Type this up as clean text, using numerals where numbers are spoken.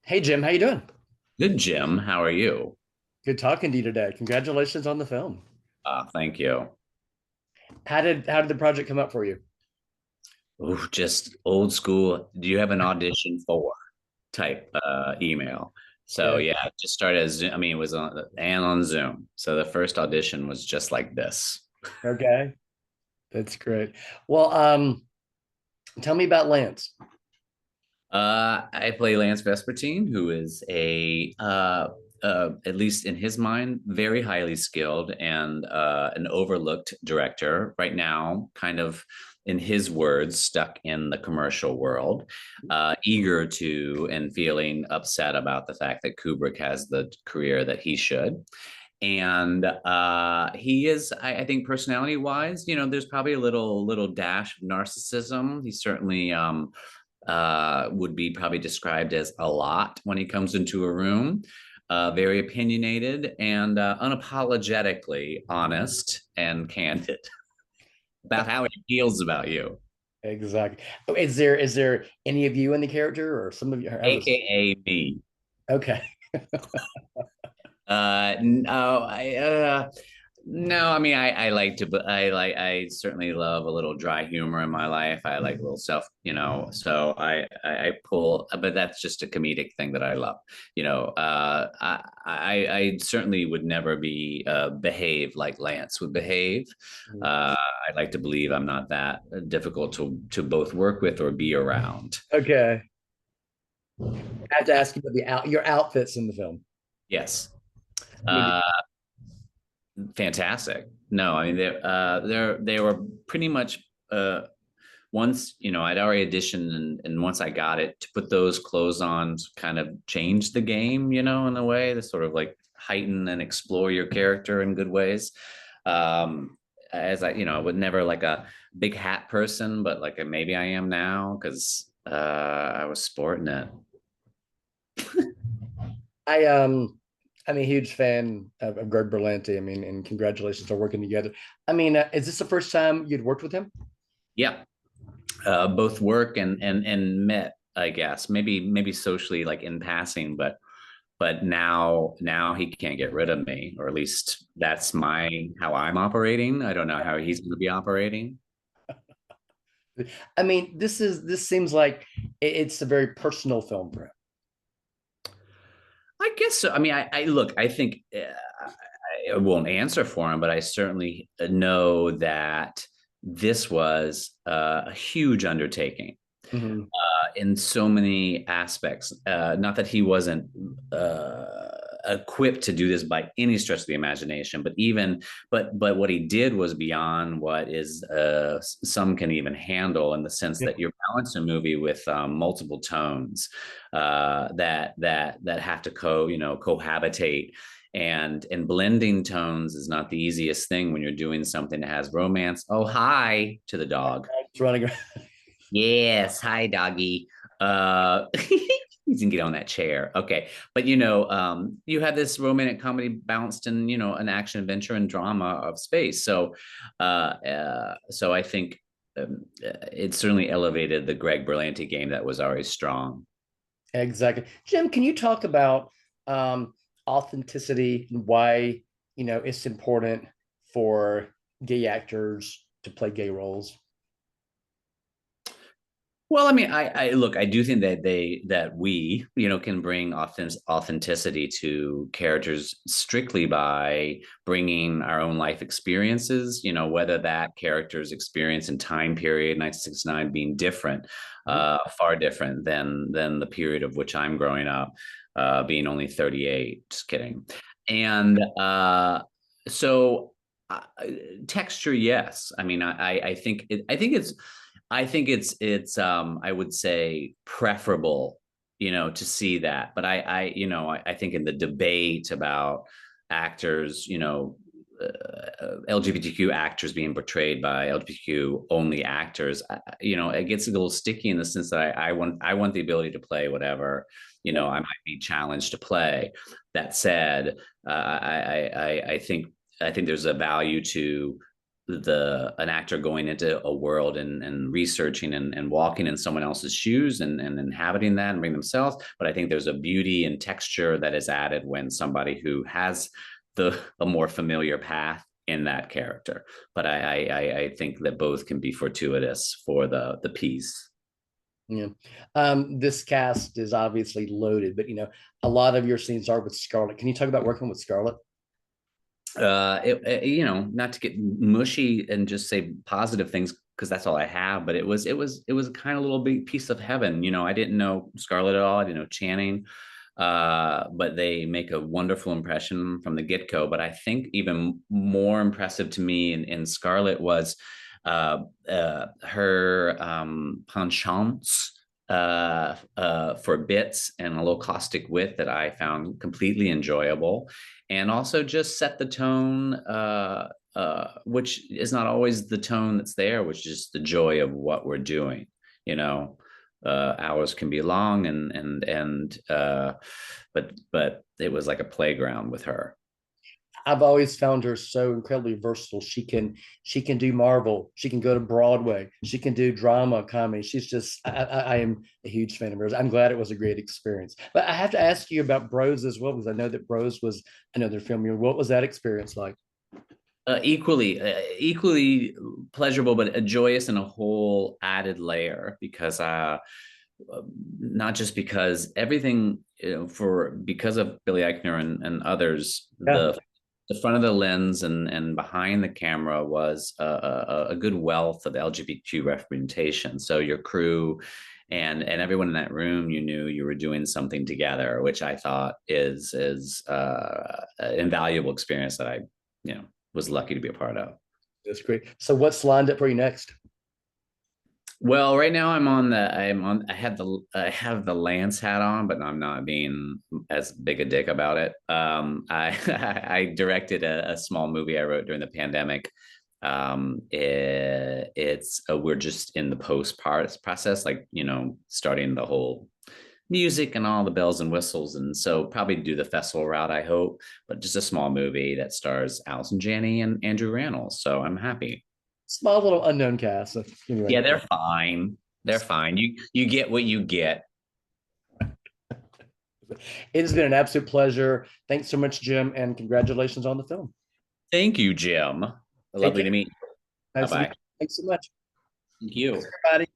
Hey Jim, how you doing? Good, Jim. How are you? Good talking to you today. Congratulations on the film. Thank you. How did the project come up for you? Ooh, just old school. Do you have an audition for type email? So Yeah. yeah, just started as I mean, it was on Zoom. So the first audition was just like this. Okay. That's great. Well, tell me about Lance. I play Lance Vespertine, who is at least in his mind, very highly skilled and an overlooked director right now, kind of in his words, stuck in the commercial world, eager to and feeling upset about the fact that Kubrick has the career that he should. And he is, I think, personality wise, there's probably a little dash of narcissism. He certainly would be probably described as a lot when he comes into a room. Very opinionated and unapologetically honest and candid about how he feels about you, Exactly. Is there any of you in the character or some of you? How was aka me. okay. No, no, I mean, I like to, but I certainly love a little dry humor in my life. I like a little so I pull, but that's just a comedic thing that I love. I certainly would never be behave like Lance would behave. I like to believe I'm not that difficult to both work with or be around. Okay. I have to ask you about your outfits in the film. Yes. I mean, Uh, Fantastic. No, I mean they were pretty much once I'd already auditioned and once I got it to put those clothes on kind of changed the game, in a way to sort of like heighten and explore your character in good ways. Um as I would never like a big hat person, but like maybe I am now because I was sporting it. I I'm a huge fan of Greg Berlanti. I mean, and congratulations on working together. I mean, is this the first time you'd worked with him? Yeah. Both work and met, I guess. Maybe socially, like in passing, but now he can't get rid of me, or at least that's my how I'm operating. I don't know how he's going to be operating. I mean, this seems like it's a very personal film for him. I guess so. I mean, I look. I think I won't answer for him, but I certainly know that this was a huge undertaking Mhm. in so many aspects. Not that he wasn't equipped to do this by any stretch of the imagination, but what he did was beyond what is some can even handle, in the sense Yeah. that you're balancing a movie with multiple tones that have to cohabitate. And blending tones is not the easiest thing when you're doing something that has romance. Oh, hi to the dog. It's running around. Yes, hi, doggy. You can get on that chair. Okay, but you have this romantic comedy balanced in an action adventure and drama of space. So I think it certainly elevated the Greg Berlanti game that was already strong. Exactly. Jim, can you talk about authenticity and why it's important for gay actors to play gay roles? Well, I mean, I look, I do think that we, can bring authenticity to characters strictly by bringing our own life experiences, whether that character's experience in time period, 1969 being different, far different than the period of which I'm growing up, being only 38, just kidding. And so uh, texture, yes. I mean, I think it's I would say preferable, to see that. But I think in the debate about actors, LGBTQ actors being portrayed by LGBTQ only actors, it gets a little sticky in the sense that I want the ability to play whatever, I might be challenged to play. That said, I think there's a value to an actor going into a world and researching and walking in someone else's shoes and inhabiting that and bring themselves. But I think there's a beauty and texture that is added when somebody who has a more familiar path in that character. But I think that both can be fortuitous for the piece. Yeah. This cast is obviously loaded, but a lot of your scenes are with Scarlett. Can you talk about working with Scarlett? Not to get mushy and just say positive things because that's all I have, but it was kind of a little big piece of heaven. I didn't know Scarlett at all. I didn't know Channing, but they make a wonderful impression from the get-go. But I think even more impressive to me in Scarlett was her penchants for bits and a little caustic wit that I found completely enjoyable, and also just set the tone, which is not always the tone that's there, which is the joy of what we're doing. Hours can be long, but it was like a playground with her. I've always found her so incredibly versatile. She can do Marvel. She can go to Broadway. She can do drama, comedy. She's just I am a huge fan of hers. I'm glad it was a great experience. But I have to ask you about Bros as well, because I know that Bros was another film. What was that experience like? Equally pleasurable, but a joyous and a whole added layer because not just because everything because of Billy Eichner and others, Yeah, the front of the lens and behind the camera was a good wealth of LGBTQ representation. So your crew and everyone in that room, you knew you were doing something together, which I thought is an invaluable experience that I was lucky to be a part of. that's great. So what's lined up for you next? Well, right now I have the Lance hat on, but I'm not being as big a dick about it. I I directed a small movie I wrote during the pandemic. We're just in the post parts process, like starting the whole music and all the bells and whistles, and so probably do the festival route, I hope. But just a small movie that stars Allison Janney and Andrew Rannells, so I'm happy. Small little unknown cast. So anyway, Yeah, they're fine. They're fine. You get what you get. it has been an absolute pleasure. Thanks so much, Jim, and congratulations on the film. Thank you, Jim. Take Lovely care. to meet you. Nice to meet Bye-bye. you. Thanks so much. Thank you. Everybody.